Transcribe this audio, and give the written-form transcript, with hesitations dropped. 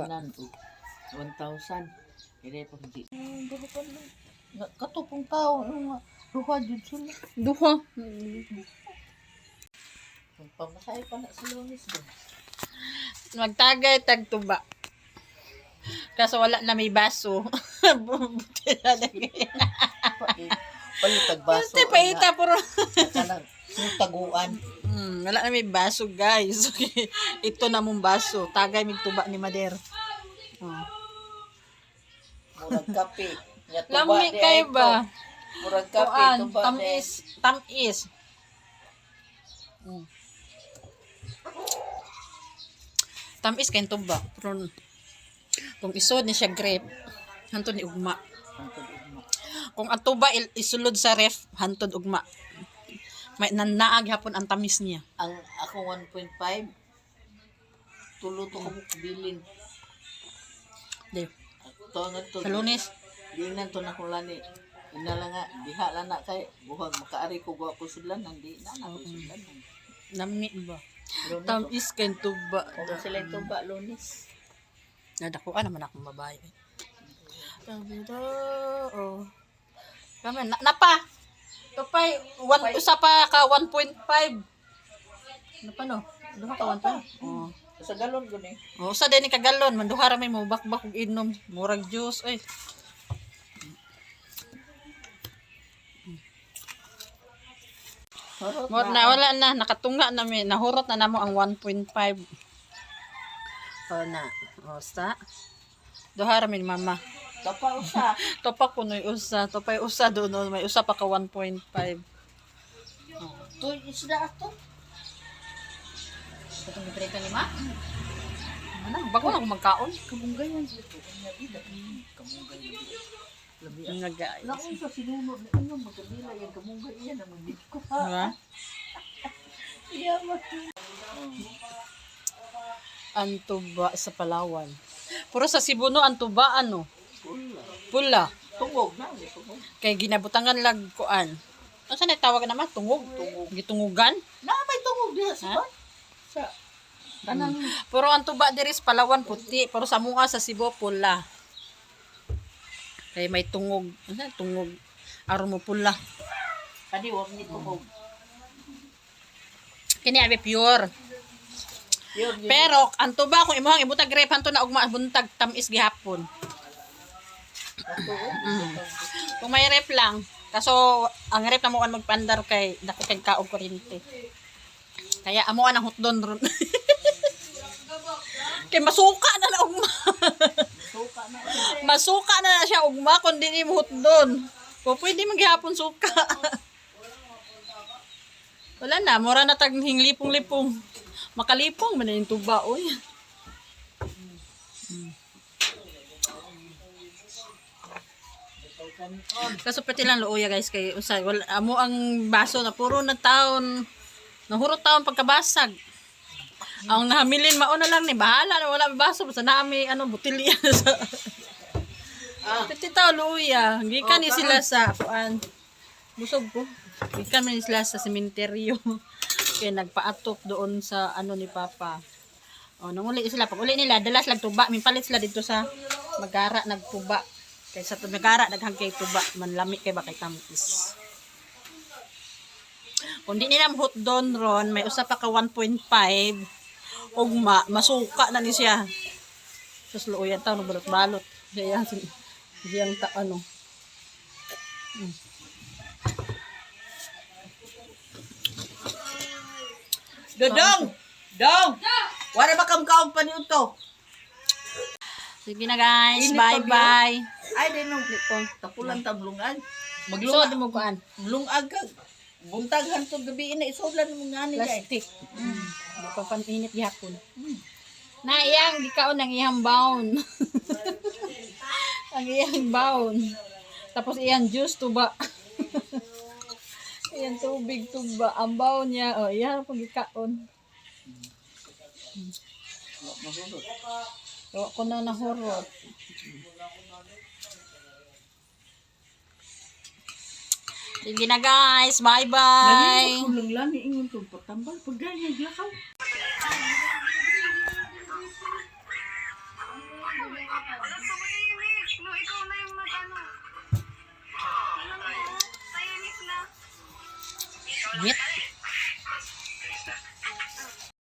Inan to 1,000. Dire pa di. Duha pa lang. Katupong tao nga duha jud sila. Duha. Pamasahe pa na sa Lunes do. Magtagay tagtuba. Kaso wala na may baso. Buti na lagi. Palitag baso. Kasi paita puro. Kanang taguan. Wala na may baso, guys. Okay. Ito na mong baso. Tagay mig tuba ni Mader. Murag kape. Nya tuba Lami di kay ay ba? Murag kape Kuan, tuba di. tamis. Tamis kay tuba. Pero kung isod ni siya grape, hantod ni ugma. Kung ang tuba isulod sa ref, hantod ugma. May nanaag hapon ang tamis niya. Ang ako 1.5 tulo to ko bilin. Di. To nga to. Sa Lunes. Dinan to na kulani. Ina lang nga diha lang na kay buhag makaari ko wa ko sudlan nandi na ko sudlan. Nami ba? Lunes. Tamis kay tuba. Kung sila tuba Lunes. Nadakuan naman akong babae. Sabi daw, oh. Kami, napa! Ito pa, usa pa ka 1.5. Ano pa no? Duha ka 1.5. Oh. Sa galon gud ni. Oh, usa din ni kagalon, manduha ra may mo bakbak og inom, murag juice oy. Mo na wala na nakatunga na mi, nahurot na namo ang 1.5. Oh na. Oh, sa. Duha ra mi ni mama. Tapa usa. Topa ko noy usa, topay usa do no, may usa pa ka 1.5. To isda ato. Katong gitreka ni ma. Ano, bago na ako magkaon. Kamunggayan sila to. Nya bida. Kamunggay. Labi. Guys. Laon sa sinunod na inyo magkabila yan kamunggay yan ang dito. Diba? Iya ma. Ang tuba sa Palawan. Puro sa Cebu no ang tuba ano. Pula. Tungog na, tungog. Kay ginabutangan lag kuan. Ano sa tawag naman? Tungog? Gitungugan? Na may tungog diha sa ba? Sa kanang Pero ang tuba diri sa Palawan puti. Pero sa mua sa Cebu pula. Kay may tungog. Ano tungog? Aron mo pula. kani wa ni tungog. Kini abi pure. Yun. Pero ang tuba kung imuhang ibutag grape hanto na ugma buntag tamis gihapon. Kung may rep lang. Kaso ang rep na mo magpandar kay dako kay kaog kuryente. Kaya amuan ang hotdon ron. Kay masuka na na ugma. Masuka na siya ugma kundi ni mo hotdon. Kung pwede maghihapon suka. Wala na, mura na tag hinglipong-lipong. Makalipong man na yung tuba, oy. Kaso pati lang luoya guys kay usay wala amo ang baso na puro nagtaon nahurot taon pagkabasag. Ang nahamilin mao na lang ni bahala na wala may baso basta nami ano botilya sa pati taw luoya gikan ni sila sa kuan busog ko gikan ni sila sa sementeryo kay nagpaatok doon sa ano ni papa. Oh nanguli sila pag uli nila dalas lang tuba minpalit sila dito sa Magara nagtuba. Kay sa Magara daghang kay tuba manlami kay ba kay tamis. Kung di nila hot don ron may usa pa ka 1.5 ugma masuka na ni siya. Sus luoyan taw no balot-balot. Diyang ta ano. Dodong. Dong. Wala ba kam-kaon pa niyo to? Sige na guys, Init bye pag bye. Ay dinong dito. Tapulan ta blungan. So Maglungag di mo kuan blungag ka. Buntag hantod gabi ina isudlan mo ngani kay. plastic. Baka paninit gihapon. Na iyang gikaon ang iyang baon. Ang iyang baon. Tapos iyang juice tuba. Iyang tubig tuba. Ang baon niya, oh, iyang pagikaon. So, ako na nahurot. Sige na guys, bye bye. Kulang lani ingon to patambal pag ganyan glakaw.